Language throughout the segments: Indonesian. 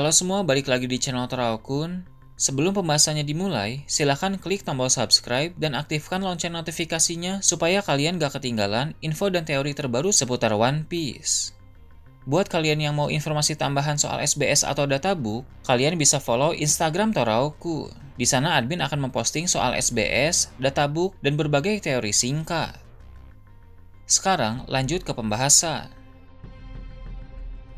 Halo semua, balik lagi di channel Toraokun. Sebelum pembahasannya dimulai, silahkan klik tombol subscribe dan aktifkan lonceng notifikasinya supaya kalian gak ketinggalan info dan teori terbaru seputar One Piece. Buat kalian yang mau informasi tambahan soal SBS atau databook, kalian bisa follow Instagram Toraokun. Di sana admin akan memposting soal SBS, databook, dan berbagai teori singkat. Sekarang lanjut ke pembahasan.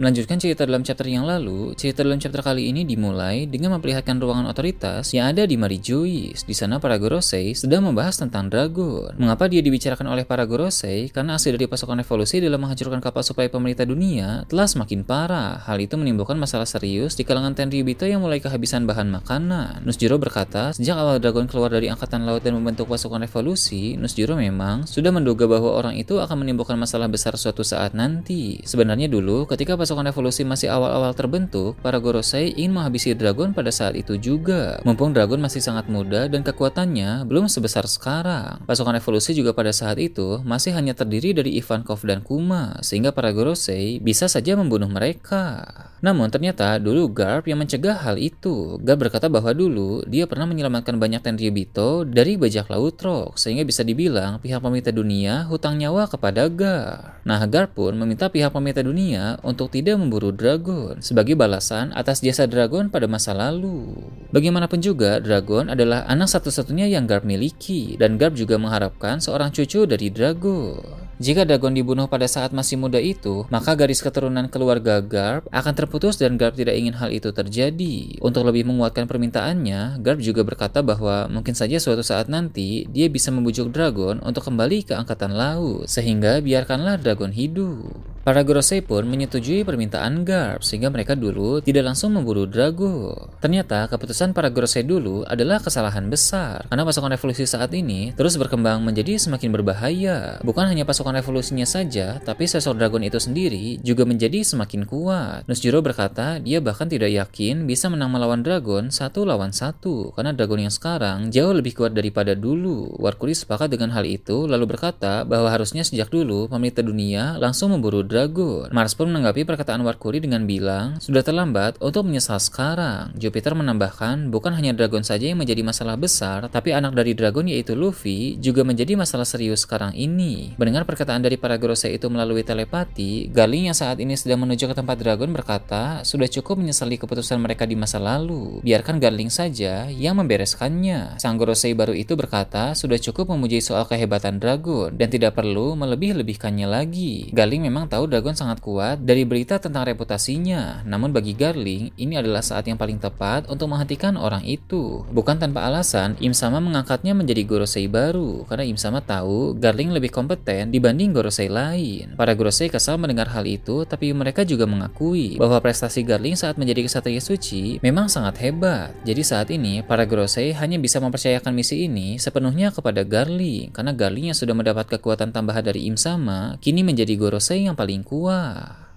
Melanjutkan cerita dalam chapter yang lalu, cerita dalam chapter kali ini dimulai dengan memperlihatkan ruangan otoritas yang ada di Marijois. Di sana para Gorosei sedang membahas tentang Dragon. Mengapa dia dibicarakan oleh para Gorosei? Karena aksi dari pasukan revolusi dalam menghancurkan kapal suplai pemerintah dunia telah semakin parah. Hal itu menimbulkan masalah serius di kalangan Tenryubito yang mulai kehabisan bahan makanan. Nusjuro berkata, sejak awal Dragon keluar dari angkatan laut dan membentuk pasukan revolusi, Nusjuro memang sudah menduga bahwa orang itu akan menimbulkan masalah besar suatu saat nanti. Sebenarnya dulu, ketika pasukan revolusi masih awal-awal terbentuk, para Gorosei ingin menghabisi Dragon pada saat itu juga. Mumpung Dragon masih sangat muda dan kekuatannya belum sebesar sekarang. Pasukan revolusi juga pada saat itu masih hanya terdiri dari Ivankov dan Kuma, sehingga para Gorosei bisa saja membunuh mereka. Namun ternyata dulu Garp yang mencegah hal itu. Garp berkata bahwa dulu dia pernah menyelamatkan banyak Tenryubito dari bajak laut Rock, sehingga bisa dibilang pihak pemerintah dunia hutang nyawa kepada Garp. Nah, Garp pun meminta pihak pemerintah dunia untuk tidak memburu Dragon sebagai balasan atas jasa Dragon pada masa lalu. Bagaimanapun juga, Dragon adalah anak satu-satunya yang Garp miliki, dan Garp juga mengharapkan seorang cucu dari Dragon. Jika Dragon dibunuh pada saat masih muda itu, maka garis keturunan keluarga Garp akan terputus dan Garp tidak ingin hal itu terjadi. Untuk lebih menguatkan permintaannya, Garp juga berkata bahwa mungkin saja suatu saat nanti dia bisa membujuk Dragon untuk kembali ke angkatan laut, sehingga biarkanlah Dragon hidup. Para Gorosei pun menyetujui permintaan Garp, sehingga mereka dulu tidak langsung memburu Dragon. Ternyata keputusan para Gorosei dulu adalah kesalahan besar, karena pasukan revolusi saat ini terus berkembang menjadi semakin berbahaya. Bukan hanya pasukan revolusinya saja, tapi sosok Dragon itu sendiri juga menjadi semakin kuat. Nusjuro berkata dia bahkan tidak yakin bisa menang melawan Dragon 1 lawan 1, karena Dragon yang sekarang jauh lebih kuat daripada dulu. Warkuri sepakat dengan hal itu, lalu berkata bahwa harusnya sejak dulu pemerintah dunia langsung memburu Dragon. Mars pun menanggapi perkataan Warkuri dengan bilang, sudah terlambat untuk menyesal sekarang. Jupiter menambahkan, bukan hanya Dragon saja yang menjadi masalah besar, tapi anak dari Dragon yaitu Luffy juga menjadi masalah serius sekarang ini. Mendengar perkataan dari para Gorosei itu melalui telepati, Garling yang saat ini sedang menuju ke tempat Dragon berkata, sudah cukup menyesali keputusan mereka di masa lalu. Biarkan Garling saja yang membereskannya. Sang Gorosei baru itu berkata, sudah cukup memuji soal kehebatan Dragon dan tidak perlu melebih-lebihkannya lagi. Garling memang tahu Dragon sangat kuat dari berita tentang reputasinya. Namun bagi Garling, ini adalah saat yang paling tepat untuk menghentikan orang itu. Bukan tanpa alasan, Im Sama mengangkatnya menjadi Gorosei baru, karena Im Sama tahu Garling lebih kompeten dibanding Gorosei lain. Para Gorosei kesal mendengar hal itu, tapi mereka juga mengakui bahwa prestasi Garling saat menjadi Ksatria Suci memang sangat hebat. Jadi saat ini, para Gorosei hanya bisa mempercayakan misi ini sepenuhnya kepada Garling, karena Garling yang sudah mendapat kekuatan tambahan dari Im Sama, kini menjadi Gorosei yang paling kuat.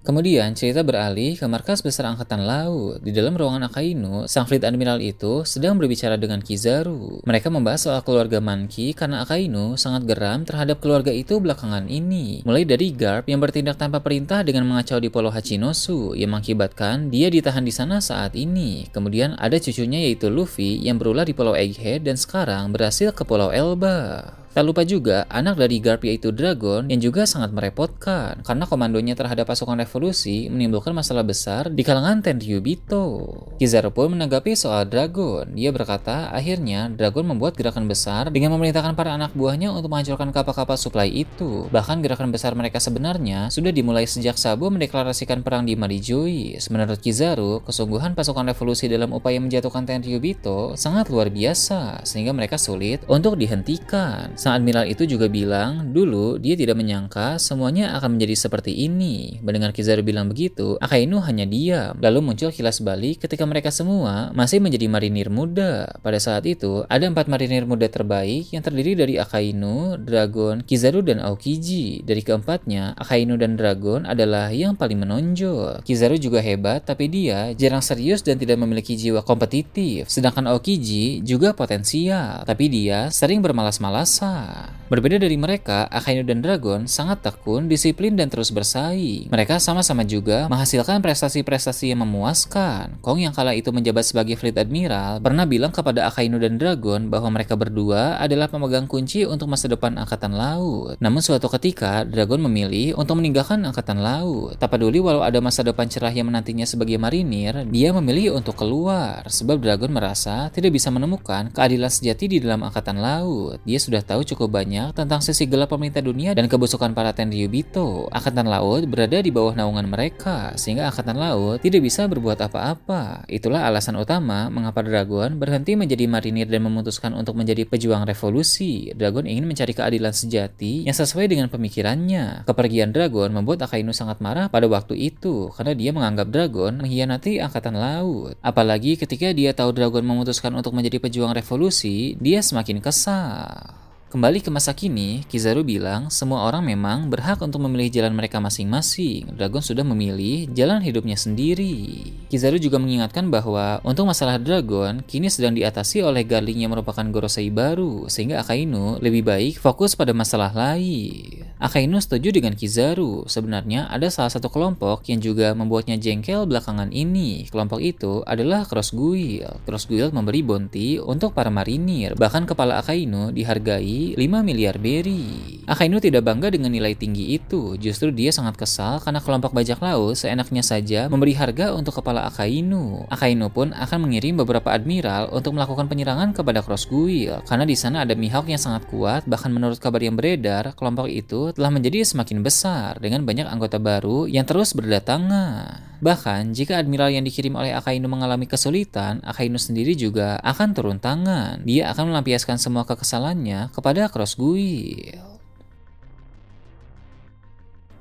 Kemudian cerita beralih ke markas besar angkatan laut. Di dalam ruangan Akainu, sang fleet admiral itu sedang berbicara dengan Kizaru. Mereka membahas soal keluarga Monkey karena Akainu sangat geram terhadap keluarga itu belakangan ini. Mulai dari Garp yang bertindak tanpa perintah dengan mengacau di Pulau Hachinosu yang mengakibatkan dia ditahan di sana saat ini. Kemudian ada cucunya yaitu Luffy yang berulah di Pulau Egghead dan sekarang berhasil ke Pulau Elba. Tak lupa juga anak dari Garp yaitu Dragon yang juga sangat merepotkan karena komandonya terhadap pasukan revolusi menimbulkan masalah besar di kalangan Tenryubito. Kizaru pun menanggapi soal Dragon. Dia berkata akhirnya Dragon membuat gerakan besar dengan memerintahkan para anak buahnya untuk menghancurkan kapal-kapal suplai itu. Bahkan gerakan besar mereka sebenarnya sudah dimulai sejak Sabo mendeklarasikan perang di Marijois. Menurut Kizaru, kesungguhan pasukan revolusi dalam upaya menjatuhkan Tenryubito sangat luar biasa sehingga mereka sulit untuk dihentikan. Sang admiral itu juga bilang, dulu dia tidak menyangka semuanya akan menjadi seperti ini. Mendengar Kizaru bilang begitu, Akainu hanya diam. Lalu muncul kilas balik ketika mereka semua masih menjadi marinir muda. Pada saat itu, ada 4 marinir muda terbaik yang terdiri dari Akainu, Dragon, Kizaru, dan Aokiji. Dari keempatnya, Akainu dan Dragon adalah yang paling menonjol. Kizaru juga hebat, tapi dia jarang serius dan tidak memiliki jiwa kompetitif. Sedangkan Aokiji juga potensial, tapi dia sering bermalas-malasan. besar. Berbeda dari mereka, Akainu dan Dragon sangat tekun, disiplin, dan terus bersaing. Mereka sama-sama juga menghasilkan prestasi-prestasi yang memuaskan. Kong yang kala itu menjabat sebagai Fleet Admiral pernah bilang kepada Akainu dan Dragon bahwa mereka berdua adalah pemegang kunci untuk masa depan Angkatan Laut. Namun suatu ketika, Dragon memilih untuk meninggalkan Angkatan Laut. Tak peduli walau ada masa depan cerah yang menantinya sebagai marinir, dia memilih untuk keluar. Sebab Dragon merasa tidak bisa menemukan keadilan sejati di dalam Angkatan Laut. Dia sudah tahu cukup banyak tentang sisi gelap pemerintah dunia dan kebusukan para Tenryubito. Angkatan Laut berada di bawah naungan mereka, sehingga Angkatan Laut tidak bisa berbuat apa-apa. Itulah alasan utama mengapa Dragon berhenti menjadi marinir dan memutuskan untuk menjadi pejuang revolusi. Dragon ingin mencari keadilan sejati yang sesuai dengan pemikirannya. Kepergian Dragon membuat Akainu sangat marah pada waktu itu, karena dia menganggap Dragon mengkhianati Angkatan Laut. Apalagi ketika dia tahu Dragon memutuskan untuk menjadi pejuang revolusi, dia semakin kesal. Kembali ke masa kini, Kizaru bilang semua orang memang berhak untuk memilih jalan mereka masing-masing. Dragon sudah memilih jalan hidupnya sendiri. Kizaru juga mengingatkan bahwa untuk masalah Dragon kini sedang diatasi oleh Garling yang merupakan Gorosei baru, sehingga Akainu lebih baik fokus pada masalah lain. Akainu setuju dengan Kizaru. Sebenarnya ada salah satu kelompok yang juga membuatnya jengkel belakangan ini. Kelompok itu adalah Cross Guild. Cross Guild memberi bounty untuk para marinir. Bahkan kepala Akainu dihargai 5 miliar beri. Akainu tidak bangga dengan nilai tinggi itu. Justru dia sangat kesal karena kelompok bajak laut seenaknya saja memberi harga untuk kepala Akainu. Akainu pun akan mengirim beberapa admiral untuk melakukan penyerangan kepada Cross Guild karena di sana ada Mihawk yang sangat kuat. Bahkan menurut kabar yang beredar, kelompok itu telah menjadi semakin besar dengan banyak anggota baru yang terus berdatangan. Bahkan, jika admiral yang dikirim oleh Akainu mengalami kesulitan, Akainu sendiri juga akan turun tangan. Dia akan melampiaskan semua kekesalannya kepada Cross Guild.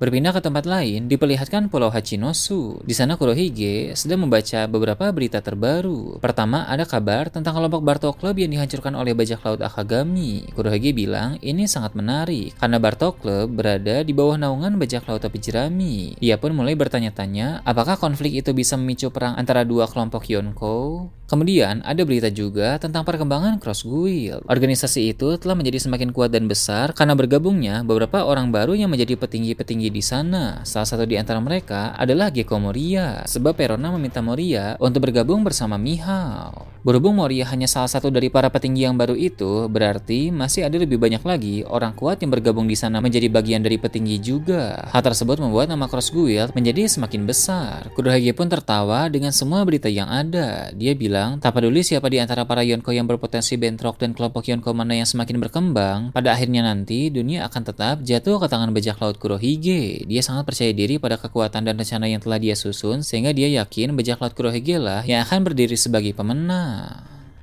Berpindah ke tempat lain, diperlihatkan Pulau Hachinosu. Di sana Kurohige sedang membaca beberapa berita terbaru. Pertama, ada kabar tentang kelompok Bartok Club yang dihancurkan oleh bajak laut Akagami. Kurohige bilang ini sangat menarik, karena Bartok Club berada di bawah naungan bajak laut topi jerami. Ia pun mulai bertanya-tanya, apakah konflik itu bisa memicu perang antara dua kelompok Yonkou? Kemudian, ada berita juga tentang perkembangan Cross Guild. Organisasi itu telah menjadi semakin kuat dan besar karena bergabungnya beberapa orang baru yang menjadi petinggi-petinggi di sana. Salah satu di antara mereka adalah Gekko Moria, sebab Perona meminta Moria untuk bergabung bersama Mihawk. Berhubung Moria hanya salah satu dari para petinggi yang baru itu, berarti masih ada lebih banyak lagi orang kuat yang bergabung di sana menjadi bagian dari petinggi juga. Hal tersebut membuat nama Cross Guild menjadi semakin besar. Kurohige pun tertawa dengan semua berita yang ada. Dia bilang, tak peduli siapa di antara para Yonko yang berpotensi bentrok dan kelompok Yonko mana yang semakin berkembang, pada akhirnya nanti dunia akan tetap jatuh ke tangan bajak laut Kurohige. Dia sangat percaya diri pada kekuatan dan rencana yang telah dia susun, sehingga dia yakin bajak laut Kurohige lah yang akan berdiri sebagai pemenang.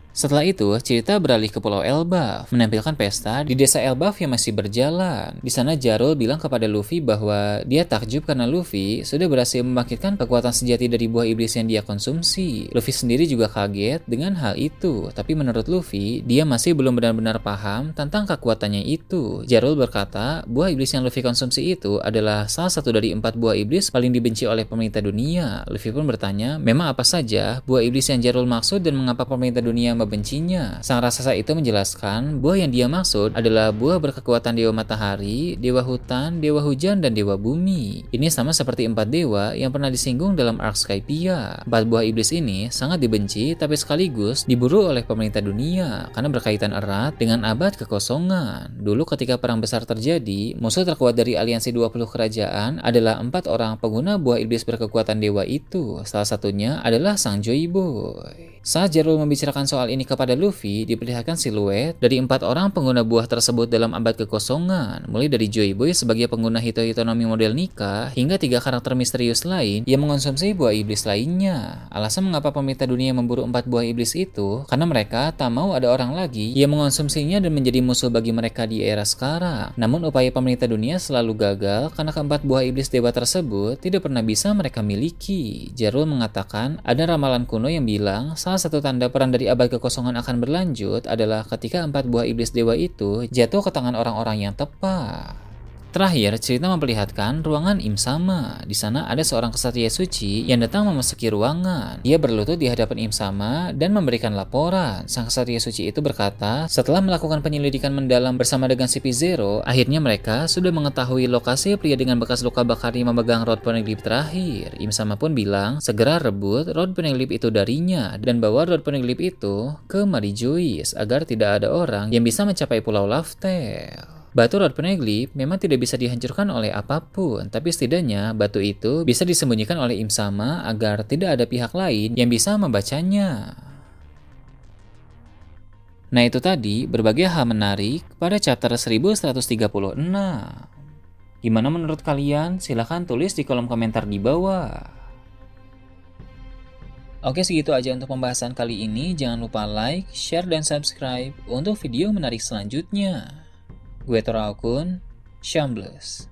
Setelah itu, cerita beralih ke Pulau Elbaf, menampilkan pesta di desa Elbaf yang masih berjalan. Di sana Jarl bilang kepada Luffy bahwa dia takjub karena Luffy sudah berhasil membangkitkan kekuatan sejati dari buah iblis yang dia konsumsi. Luffy sendiri juga kaget dengan hal itu, tapi menurut Luffy, dia masih belum benar-benar paham tentang kekuatannya itu. Jarl berkata, buah iblis yang Luffy konsumsi itu adalah salah satu dari 4 buah iblis paling dibenci oleh pemerintah dunia. Luffy pun bertanya, memang apa saja buah iblis yang Jarl maksud dan mengapa pemerintah dunia membencinya. Sang raksasa itu menjelaskan buah yang dia maksud adalah buah berkekuatan dewa matahari, dewa hutan, dewa hujan, dan dewa bumi. Ini sama seperti 4 dewa yang pernah disinggung dalam arc Skypiea. 4 buah iblis ini sangat dibenci tapi sekaligus diburu oleh pemerintah dunia karena berkaitan erat dengan abad kekosongan. Dulu ketika perang besar terjadi, musuh terkuat dari aliansi 20 kerajaan adalah 4 orang pengguna buah iblis berkekuatan dewa itu. Salah satunya adalah Sang Joy Boy. Saat Jarl membicarakan soal ini kepada Luffy, diperlihatkan siluet dari 4 orang pengguna buah tersebut dalam abad kekosongan, mulai dari Joy Boy sebagai pengguna Hito-Hitonomi model Nika, hingga 3 karakter misterius lain yang mengonsumsi buah iblis lainnya. Alasan mengapa pemerintah dunia memburu 4 buah iblis itu, karena mereka tak mau ada orang lagi yang mengonsumsinya dan menjadi musuh bagi mereka di era sekarang. Namun upaya pemerintah dunia selalu gagal karena keempat buah iblis dewa tersebut tidak pernah bisa mereka miliki. Jarl mengatakan ada ramalan kuno yang bilang salah satu tanda perang dari abad kekosongan akan berlanjut adalah ketika 4 buah iblis dewa itu jatuh ke tangan orang-orang yang tepat. Terakhir, cerita memperlihatkan ruangan Im Sama. Di sana ada seorang kesatria suci yang datang memasuki ruangan. Dia berlutut di hadapan Im Sama dan memberikan laporan. Sang kesatria suci itu berkata, setelah melakukan penyelidikan mendalam bersama dengan CP0, akhirnya mereka sudah mengetahui lokasi pria dengan bekas luka bakar yang memegang rod poneglyph terakhir. Im Sama pun bilang, segera rebut rod poneglyph itu darinya dan bawa rod poneglyph itu ke Marie-Joyce agar tidak ada orang yang bisa mencapai Pulau Laftel. Batu rod poneglyph memang tidak bisa dihancurkan oleh apapun, tapi setidaknya batu itu bisa disembunyikan oleh Im Sama agar tidak ada pihak lain yang bisa membacanya. Nah itu tadi berbagai hal menarik pada chapter 1136. Gimana menurut kalian? Silahkan tulis di kolom komentar di bawah. Oke, segitu aja untuk pembahasan kali ini. Jangan lupa like, share, dan subscribe untuk video menarik selanjutnya. Gue Tora Akun, Shambles.